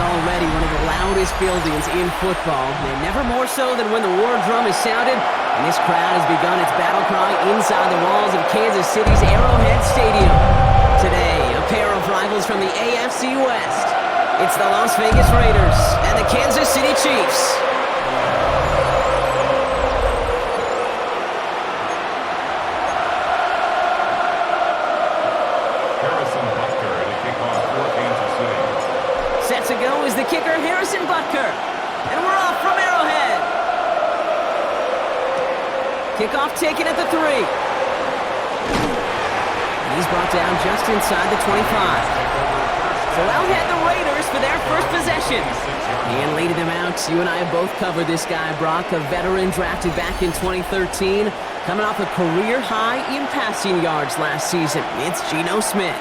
already one of the loudest buildings in football, and never more so than when the war drum is sounded, and this crowd has begun its battle cry inside the walls of Kansas City's Arrowhead Stadium. Today, a pair of rivals from the AFC West. It's the Las Vegas Raiders and the Kansas City Chiefs. Set to go is the kicker, Harrison Butker. And we're off from Arrowhead. Kickoff taken at the 3. And he's brought down just inside the 25. So out head the Raiders for their first possession. And leading them out, you and I have both covered this guy, Brock, a veteran drafted back in 2013, coming off a career high in passing yards last season. It's Geno Smith.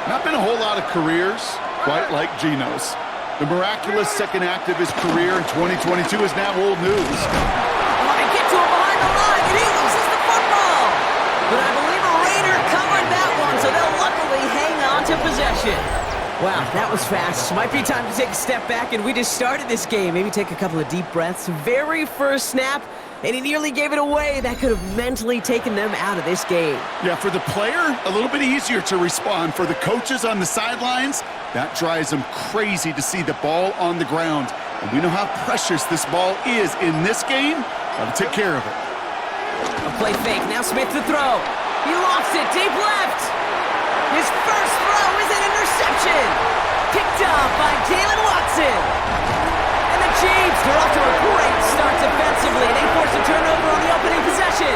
Not been a whole lot of careers quite like Geno's. The miraculous second act of his career in 2022 is now old news. Oh, they get to him behind the line, and he loses the football. But I believe a Raider covered that one, so they'll luckily hang on to possession. Wow, that was fast. Might be time to take a step back, and we just started this game. Maybe take a couple of deep breaths. Very first snap, and he nearly gave it away. That could have mentally taken them out of this game. Yeah, for the player, a little bit easier to respond. For the coaches on the sidelines, that drives them crazy to see the ball on the ground. And we know how precious this ball is in this game. Got to take care of it. A play fake. Now Smith to throw. He lofts it deep left. His first throw is an interception. Picked up by Jalen Watson. And the Chiefs are off to a great start defensively. They force a turnover on the opening possession.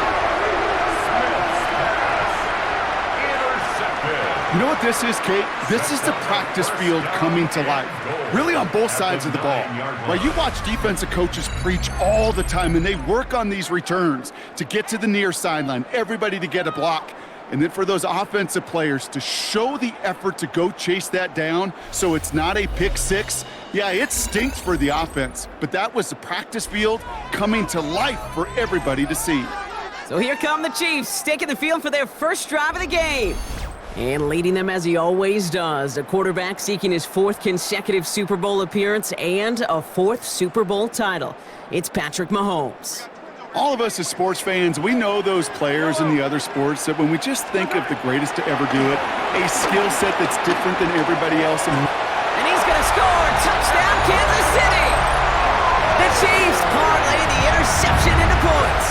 You know what this is, Kate? This is the practice field coming to life. Really on both sides of the ball. Right, you watch defensive coaches preach all the time, and they work on these returns to get to the near sideline, everybody to get a block. And then for those offensive players to show the effort to go chase that down so it's not a pick six, yeah, it stinks for the offense. But that was the practice field coming to life for everybody to see. So here come the Chiefs, taking the field for their first drive of the game. And leading them as he always does, a quarterback seeking his 4th consecutive Super Bowl appearance and a 4th Super Bowl title. It's Patrick Mahomes. All of us as sports fans, we know those players in the other sports that when we just think of the greatest to ever do it, a skill set that's different than everybody else. And he's going to score! Touchdown, Kansas City! The Chiefs parlay the interception into points.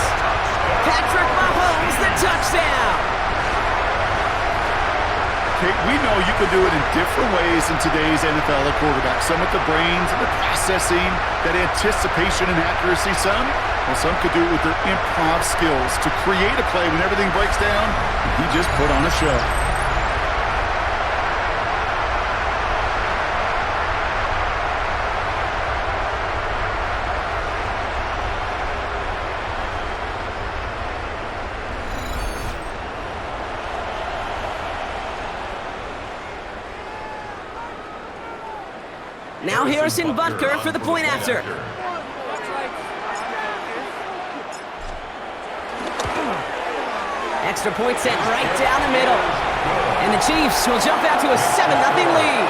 Patrick Mahomes, the touchdown! We know you can do it in different ways in today's NFL at quarterback. Some with the brains and the processing, that anticipation and accuracy. Some could do it with their improv skills to create a play when everything breaks down. He just put on a show. Now Harrison Butker for the point after. Extra point set right down the middle. And the Chiefs will jump out to a 7-0 lead.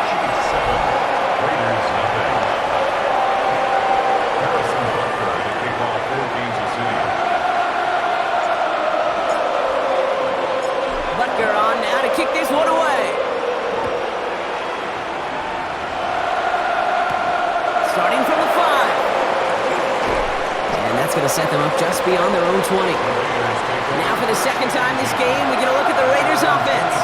Butker on now to kick this one away. Starting from the 5. And that's going to set them up just beyond their own 20. Now for the second time this game, we get a look at the Raiders offense.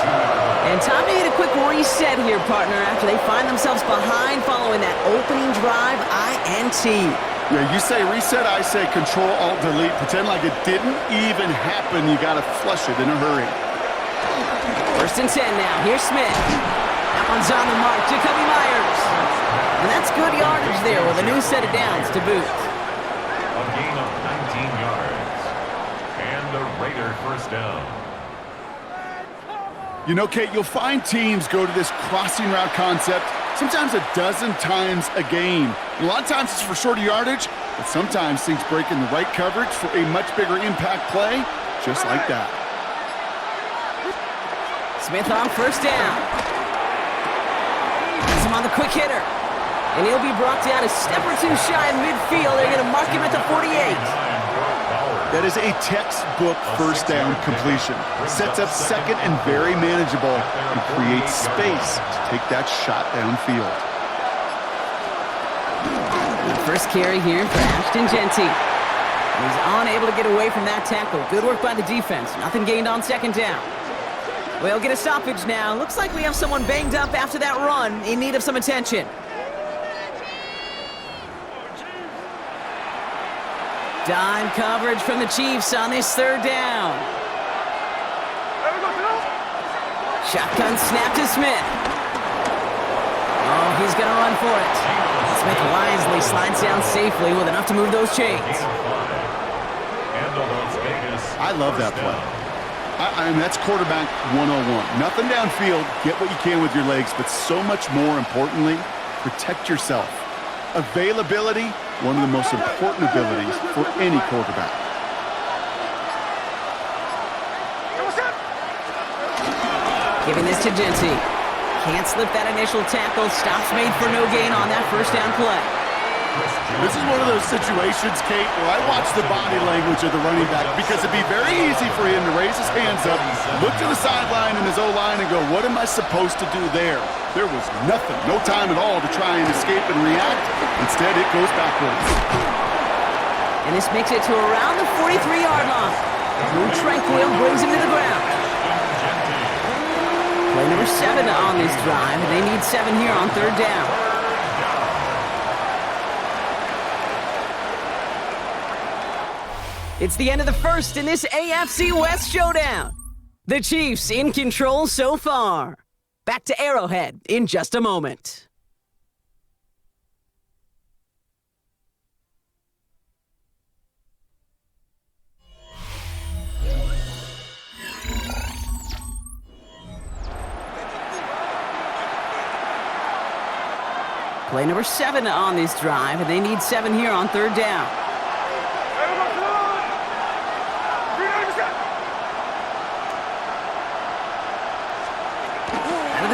And time to hit a quick reset here, partner, after they find themselves behind following that opening drive INT. Yeah, you say reset, I say Control-Alt-Delete. Pretend like it didn't even happen. You got to flush it in a hurry. 1st and 10 now. Here's Smith. That one's on the mark. Jacoby Myers. And that's good yardage there with a new set of downs to boot. A gain of 19 yards. And the Raider first down. You know, Kate, you'll find teams go to this crossing route concept sometimes a dozen times a game. And a lot of times it's for shorter yardage, but sometimes things break in the right coverage for a much bigger impact play, just like that. Smith on 1st down. He's him on the quick hitter. And he'll be brought down a step or two shy of midfield. They're going to mark him at the 48. That is a textbook first down completion. Sets up second and very manageable and creates space to take that shot downfield. The first carry here for Ashton Genty. He's unable to get away from that tackle. Good work by the defense. Nothing gained on second down. We'll get a stoppage now. Looks like we have someone banged up after that run in need of some attention. Dime coverage from the Chiefs on this third down. Shotgun snap to Smith. Oh, he's going to run for it. Smith wisely slides down safely with enough to move those chains. I love that play. I mean, that's quarterback 101. Nothing downfield, get what you can with your legs, but so much more importantly, protect yourself. Availability, one of the most important abilities for any quarterback. Giving this to Genty. Can't slip that initial tackle. Stops made for no gain on that first down play. This is one of those situations, Kate, where I watch the body language of the running back because it'd be very easy for him to raise his hands up, look to the sideline and his O-line and go, what am I supposed to do there? There was nothing, no time at all to try and escape and react. Instead, it goes backwards. And this makes it to around the 43-yard line. Drew Tranquil brings him to the ground. Play number 7 on this drive, and they need 7 here on third down. It's the end of the first in this AFC West showdown. The Chiefs in control so far. Back to Arrowhead in just a moment. Play number 7 on this drive, and they need 7 here on third down.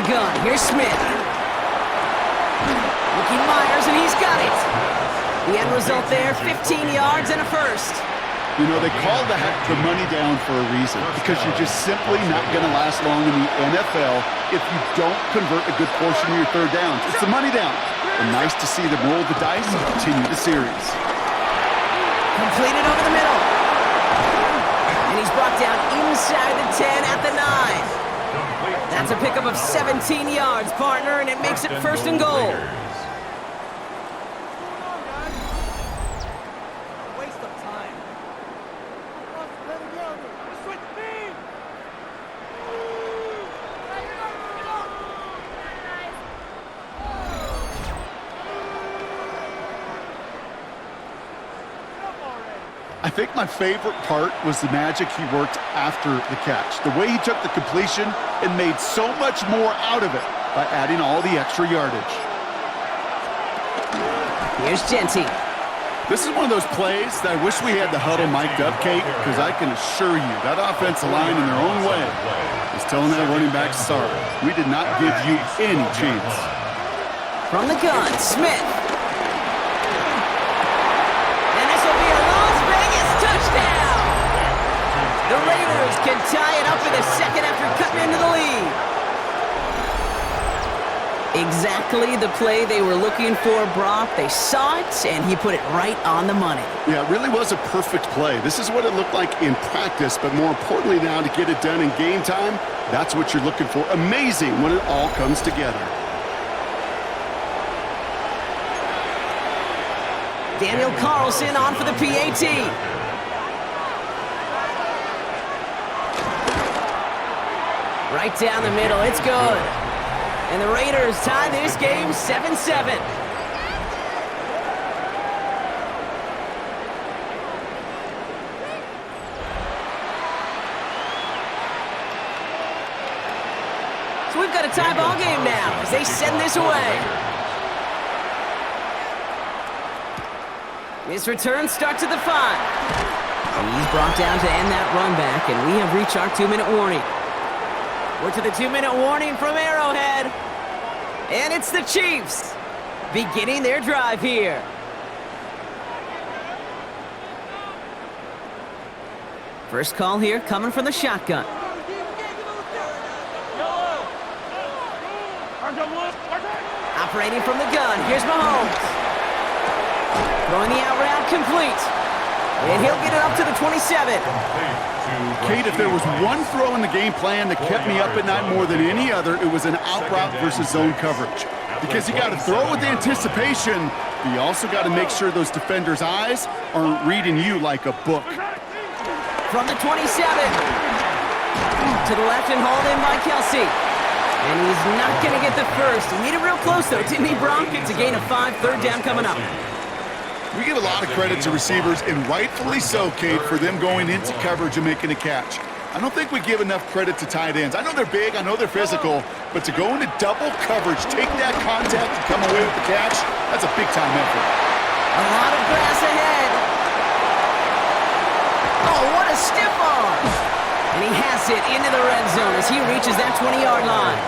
Gun. Here's Smith. Looking Myers, and he's got it. The end result there, 15 yards and a first. You know, they call that the money down for a reason, because you're just simply not going to last long in the NFL if you don't convert a good portion of your third downs. It's the money down. And nice to see them roll the dice and continue the series. Completed over the middle. And he's brought down inside the 10 at the 9. That's a pickup of 17 yards, partner, and it makes it first and goal. Waste of time. Switch speed. I think my favorite part was the magic he worked after the catch. The way he took the completion and made so much more out of it by adding all the extra yardage. Here's Genty. This is one of those plays that I wish we had the huddle mic'd up, Kate, because I can assure you that offensive line in their own way is telling that running back, sorry, we did not give you any chance. From the gun, Smith. And this will be a Las Vegas touchdown. The Raiders can tie it up in a second after cutting into the lead. Exactly the play they were looking for, Brock. They saw it, and he put it right on the money. Yeah, it really was a perfect play. This is what it looked like in practice, but more importantly now to get it done in game time, that's what you're looking for. Amazing when it all comes together. Daniel Carlson on for the PAT. Right down the middle, it's good. And the Raiders tie this game 7-7. So we've got a tie ball game now as they send this away. This return starts at the 5. And he's brought down to end that run back, and we have reached our 2-minute warning. We're to the 2-minute warning from Arrowhead. And it's the Chiefs. beginning their drive here. First call here coming from the shotgun. Operating from the gun, here's Mahomes. Throwing the out route complete. And he'll get it up to the 27. Kate, if there was one throw in the game plan that kept me up at night more than any other, it was an out route versus zone coverage. Because you got to throw with anticipation, but you also got to make sure those defenders' eyes aren't reading you like a book. From the 27. To the left and hauled in by Kelsey. And he's not going to get the first. He made it real close, though, didn't he, Bronk? It's a gain of 5, third down coming up. We give a lot of credit to receivers, and rightfully so, Kate, for them going into coverage and making a catch. I don't think we give enough credit to tight ends. I know they're big, I know they're physical, but to go into double coverage, take that contact and come away with the catch, that's a big-time effort. A lot of grass ahead. Oh, what a stiff arm. And he has it into the red zone as he reaches that 20-yard line.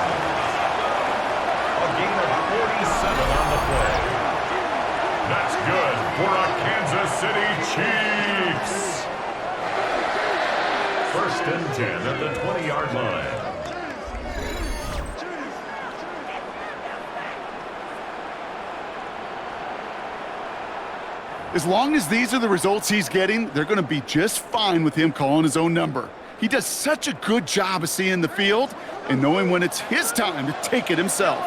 A gain of 47 on the play. That's good for our Kansas City Chiefs. First and 10 at the 20-yard line. As long as these are the results he's getting, they're going to be just fine with him calling his own number. He does such a good job of seeing the field and knowing when it's his time to take it himself.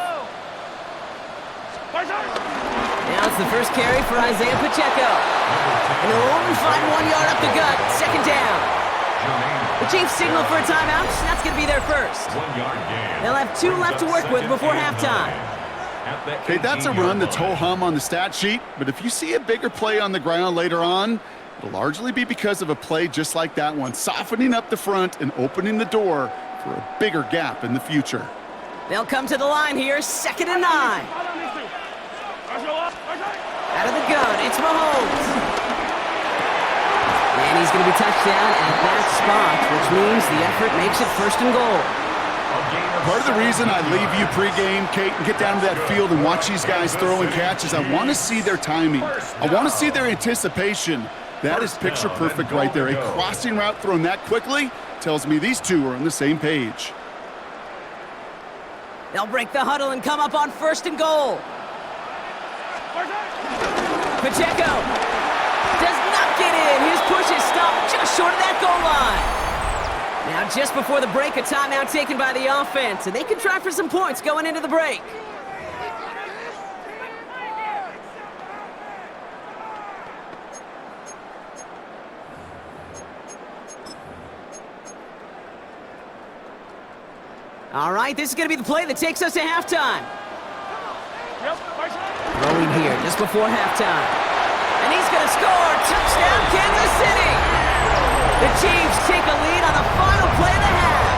Now it's the first carry for Isaiah Pacheco. And he'll only find 1 yard up the gut, second down. The Chiefs signal for a timeout, and that's going to be their first. 1 yard gain. They'll have 2 left to work with before halftime. Okay, that's a run that's ho-hum on the stat sheet, but if you see a bigger play on the ground later on, it'll largely be because of a play just like that one, softening up the front and opening the door for a bigger gap in the future. They'll come to the line here, second and 9. Out of the gun, it's Mahomes. And he's going to be touched down at that spot, which means the effort makes it first and goal. Part of the reason I leave you pregame, Kate, and get down to that field and watch these guys throw and catch is I want to see their timing. I want to see their anticipation. That is picture perfect right there. A crossing route thrown that quickly tells me these two are on the same page. They'll break the huddle and come up on first and goal. Pacheco does not get in. His push is stopped just short of that goal line. Now, just before the break, a timeout taken by the offense, and they can try for some points going into the break. All right, this is going to be the play that takes us to halftime. Throwing here just before halftime. And he's going to score. Touchdown, Kansas City. The Chiefs take a lead on the final play of the half.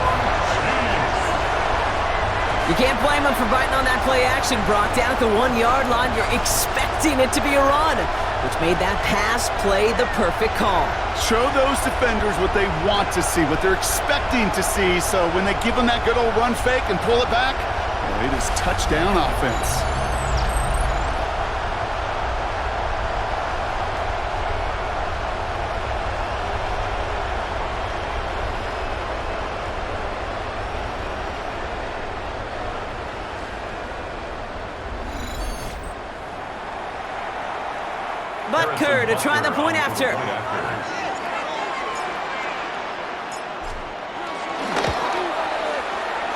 You can't blame them for biting on that play action, Brock. Down at the 1 yard line, you're expecting it to be a run, which made that pass play the perfect call. Show those defenders what they want to see, what they're expecting to see, so when they give them that good old run fake and pull it back, well, it is touchdown offense. Butker to try the point after.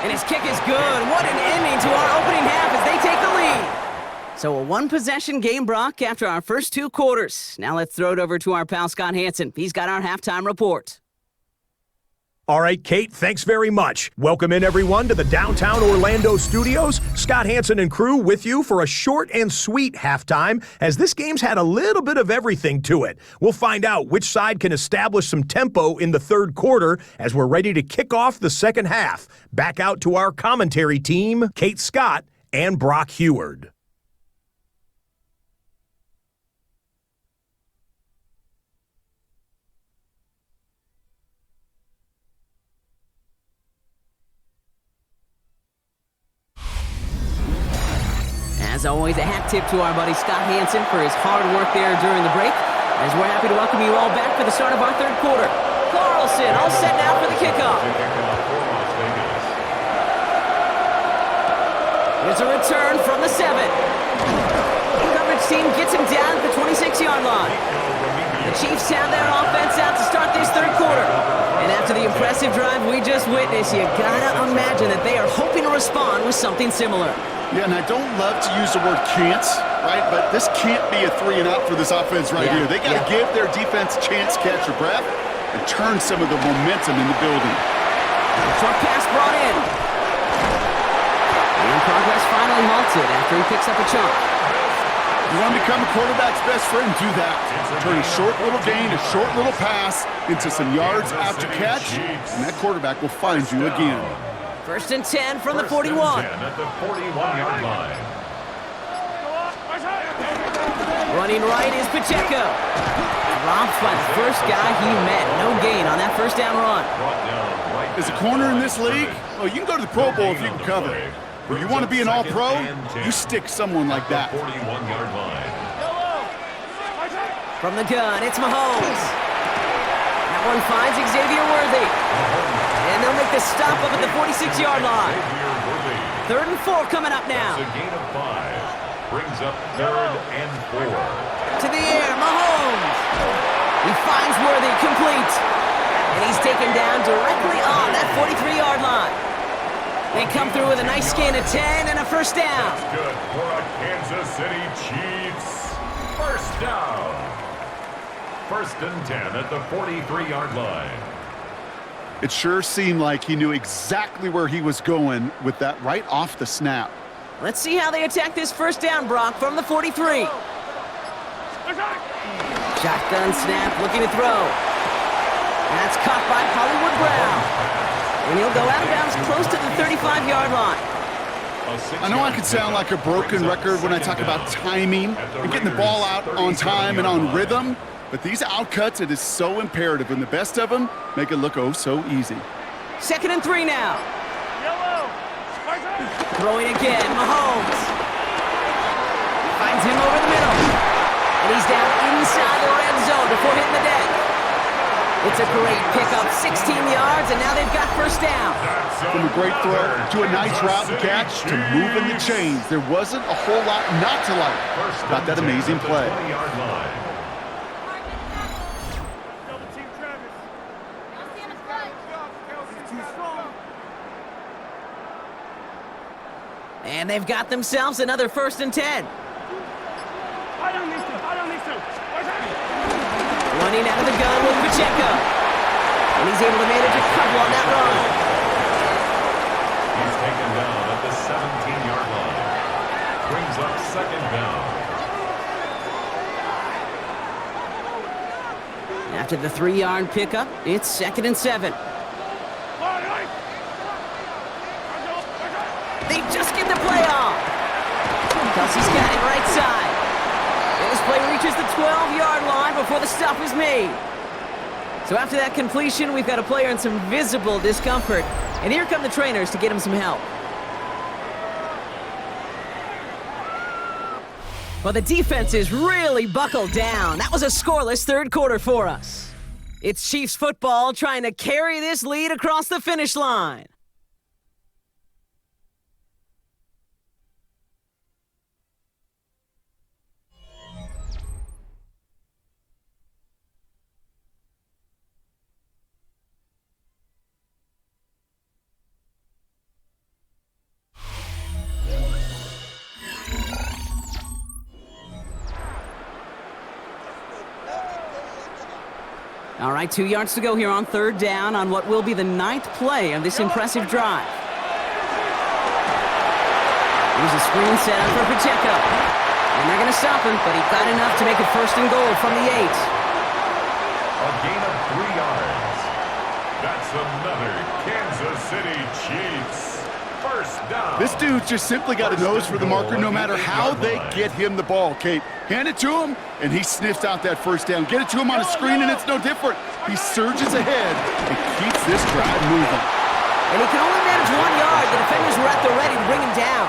And his kick is good. What an ending to our opening half as they take the lead. So a one-possession game, Brock, after our first 2 quarters. Now let's throw it over to our pal Scott Hanson. He's got our halftime report. All right, Kate, thanks very much. Welcome in, everyone, to the downtown Orlando studios. Scott Hanson and crew with you for a short and sweet halftime, as this game's had a little bit of everything to it. We'll find out which side can establish some tempo in the third quarter as we're ready to kick off the second half. Back out to our commentary team, Kate Scott and Brock Heward. As always, a hat tip to our buddy Scott Hanson for his hard work there during the break, as we're happy to welcome you all back for the start of our third quarter. Carlson all set now for the kickoff. There's a return from the 7. The coverage team gets him down at the 26-yard line. The Chiefs have their offense out to start this third quarter. And after the impressive drive we just witnessed, you gotta imagine that they are hoping to respond with something similar. Yeah, and I don't love to use the word can't, right? But this can't be a 3 and out for this offense right here. They got to give their defense a chance to catch their breath and turn some of the momentum in the building. Short pass brought in. And progress finally halted after he picks up a chunk. You want to become a quarterback's best friend, do that. Turn a short little gain, a short little pass into some yards after catch, and that quarterback will find you again. First and 10 from the 41. At the 41-yard line. Running right is Pacheco. Dropped by the first guy he met. No gain on that first down run. As a corner in this league, well, you can go to the Pro Bowl if you can cover. If you want to be an all-pro, you stick someone like that. 41-yard line. From the gun, it's Mahomes. That one finds Xavier Worthy. And they'll make the stop up at the 46-yard line. 3rd and 4 coming up now. That's a gain of 5. Brings up 3rd and 4. To the air, Mahomes. He finds Worthy, complete. And he's taken down directly on that 43-yard line. They come through with a nice gain of 10 and a first down. That's good for a Kansas City Chiefs. First down. 1st and 10 at the 43-yard line. It sure seemed like he knew exactly where he was going with that right off the snap. Let's see how they attack this first down, Brock, from the 43. Shotgun snap, looking to throw. That's caught by Hollywood Brown. And he'll go out of bounds close to the 35-yard line. I know I could sound like a broken record when I talk about timing and getting the ball out on time and on rhythm, but these outcuts, it is so imperative, and the best of them make it look oh so easy. 2nd and 3 now. Throwing again, Mahomes. Finds him over the middle. And he's down inside the red zone before hitting the deck. It's a great pickup, 16 yards, and now they've got first down. From a great throw to a nice route and catch to moving the chains, there wasn't a whole lot not to like about that amazing play. And they've got themselves another 1st and 10. Running out of the gun with Pacheco. And he's able to manage a couple on that run. He's taken down at the 17-yard line. Brings up 2nd down. After the 3-yard pickup, it's 2nd and 7. They just get the play off. Kelsey's got it right side. And this play reaches the 12-yard line before the stop is made. So after that completion, we've got a player in some visible discomfort. And here come the trainers to get him some help. Well, the defense is really buckled down. That was a scoreless third quarter for us. It's Chiefs football trying to carry this lead across the finish line. All right, 2 yards to go here on 3rd down on what will be the 9th play of this impressive drive. Here's a screen set up for Pacheco. And they're going to stop him, but he got enough to make it 1st and goal from the 8. A gain of 3 yards. That's another Kansas City Chiefs. First down. This dude just simply got a nose for the marker no matter how they get him the ball, Kate. Hand it to him, and he sniffs out that first down. Get it to him on a screen, and it's no different. He surges ahead and keeps this drive moving. And he can only manage 1 yard. The defenders were at the ready to bring him down.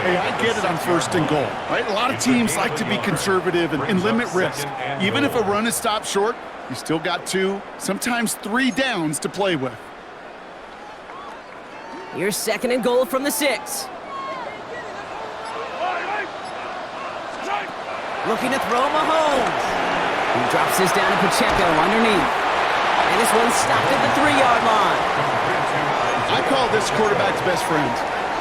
Hey, I get it on 1st and goal, right? A lot of teams like to be conservative and limit risk. Even if a run is stopped short, you still got 2, sometimes 3 downs to play with. Here's 2nd and goal from the 6. Looking to throw Mahomes. He drops this down to Pacheco underneath. And this one's stopped at the 3-yard line. I call this quarterback's best friend.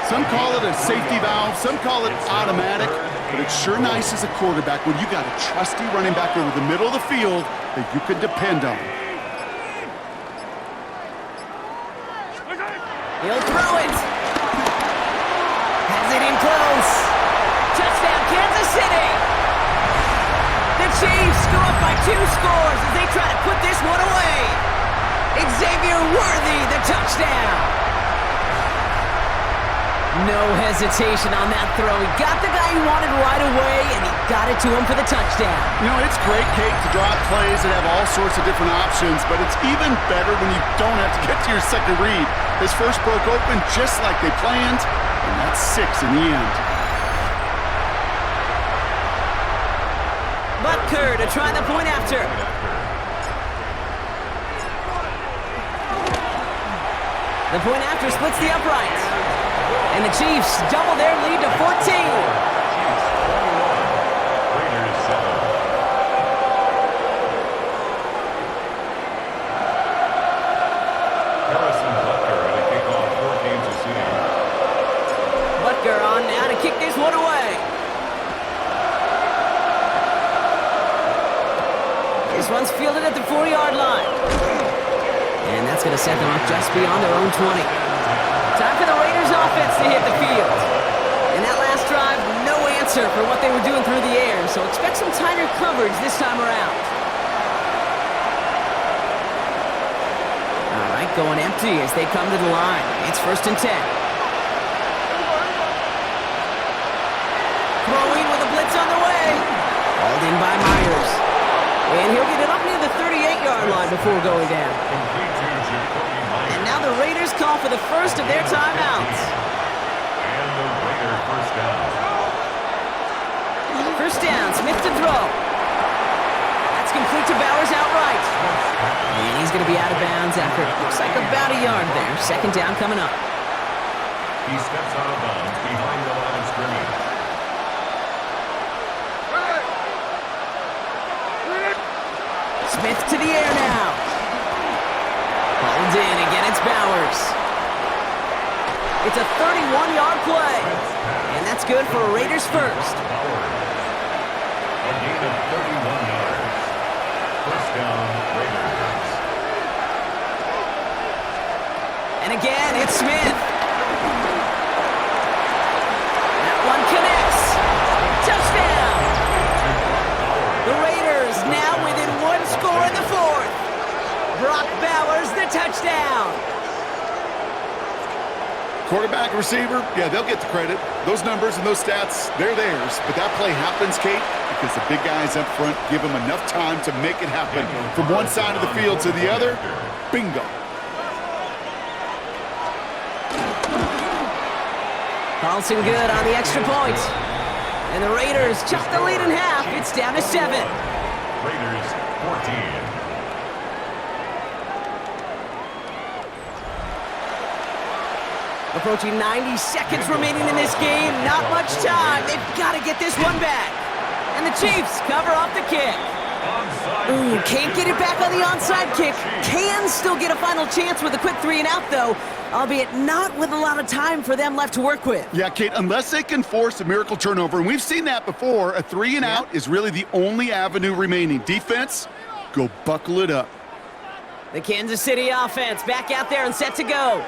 Some call it a safety valve, some call it automatic, but it's sure nice as a quarterback when you got a trusty running back over the middle of the field that you can depend on. He'll throw it. Has it in close. Touchdown, Kansas City. The Chiefs go up by 2 scores as they try to put this one away. Xavier Worthy, the touchdown. No hesitation on that throw. He got the guy he wanted right away, and he got it to him for the touchdown. You know, it's great, Kate, to draw up plays that have all sorts of different options, but it's even better when you don't have to get to your second read. His first broke open just like they planned, and that's 6 in the end. Butker to try the point after. The point after splits the uprights. And the Chiefs double their lead to 14. Butker on now to kick this one away. This one's fielded at the 4-yard line. And that's going to set them up just beyond their own 20. Time for the Raiders offense to hit the field. In that last drive, no answer for what they were doing through the air, so expect some tighter coverage this time around. All right, going empty as they come to the line. It's 1st and 10. Throwing with a blitz on the way. Hauled in by Myers. And he'll get it up near the 38-yard line before going down. And now the Raiders call for the first of their timeouts. And the Raider first down. First down, Smith to throw. That's complete to Bowers outright. And he's going to be out of bounds after looks like about a yard there. 2nd down coming up. He steps out of bounds behind the line of scrimmage. Smith to the air now. Hauled in, again it's Bowers. It's a 31-yard play. And that's good for a Raiders first. A gain of 31 yards. First down, Raiders. And again, it's Smith. That one connects. Touchdown. The Raiders now within 1 score in the 4th. Brock Bowers, the touchdown. Quarterback, receiver, yeah, they'll get the credit. Those numbers and those stats, they're theirs. But that play happens, Kate, because the big guys up front give them enough time to make it happen. From one side of the field to the other, bingo. Carlson good on the extra point. And the Raiders chop the lead in half. It's down to 7. Raiders 14. Approaching 90 seconds remaining in this game. Not much time. They've got to get this one back. And the Chiefs cover off the kick. Ooh, can't get it back on the onside kick. Can still get a final chance with a quick 3-and-out, though, albeit not with a lot of time for them left to work with. Yeah, Kate, unless they can force a miracle turnover, and we've seen that before, a 3-and-out is really the only avenue remaining. Defense, go buckle it up. The Kansas City offense back out there and set to go.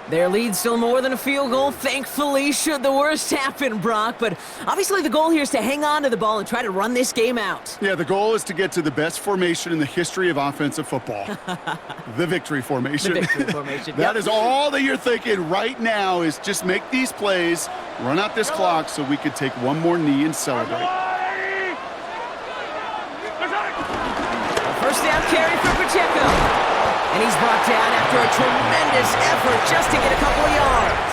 Their lead's still more than a field goal, thankfully, should the worst happen, Brock. But obviously the goal here is to hang on to the ball and try to run this game out. Yeah, the goal is to get to the best formation in the history of offensive football. The victory formation. The victory formation, That is all that you're thinking right now is just make these plays, run out this clock so we could take one more knee and celebrate. First down carry for Pacheco. And he's brought down after a tremendous effort just to get a couple of yards.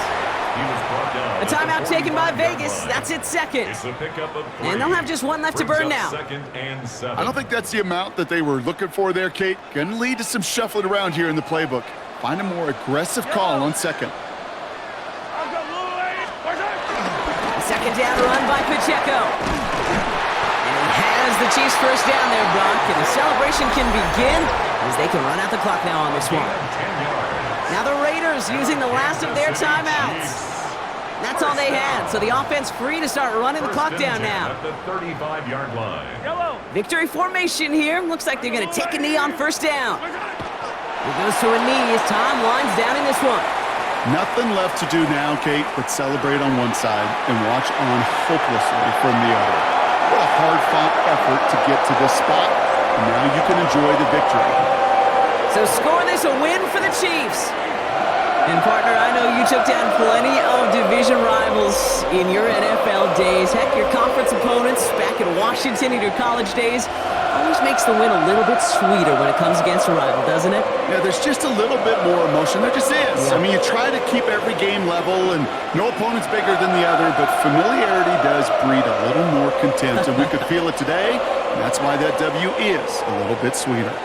He was brought A timeout taken by Vegas. That's its second. It's a pickup of 3. And they'll have just one left to burn Brings now. up second and 7. I don't think that's the amount that they were looking for there, Kate. Going to lead to some shuffling around here in the playbook. Find a more aggressive call on second. Second down run by Pacheco. And he has the Chiefs first down there, Brock. And the celebration can begin as they can run out the clock now on this one. Now the Raiders using the last of their timeouts. That's all they had, so the offense free to start running the clock down now. At the 35-yard line. Victory formation here. Looks like they're going to take a knee on first down. He goes to a knee as time winds down in this one. Nothing left to do now, Kate, but celebrate on one side and watch on hopelessly from the other. What a hard-fought effort to get to this spot, and now you can enjoy the victory. So score this a win for the Chiefs. And partner, I know you took down plenty of division rivals in your NFL days. Heck, your conference opponents back in Washington in your college days always makes the win a little bit sweeter when it comes against a rival, doesn't it? Yeah, there's just a little bit more emotion. There just is. Yeah. I mean, you try to keep every game level, and no opponent's bigger than the other, but familiarity does breed a little more contempt, and we could feel it today, and that's why that W is a little bit sweeter.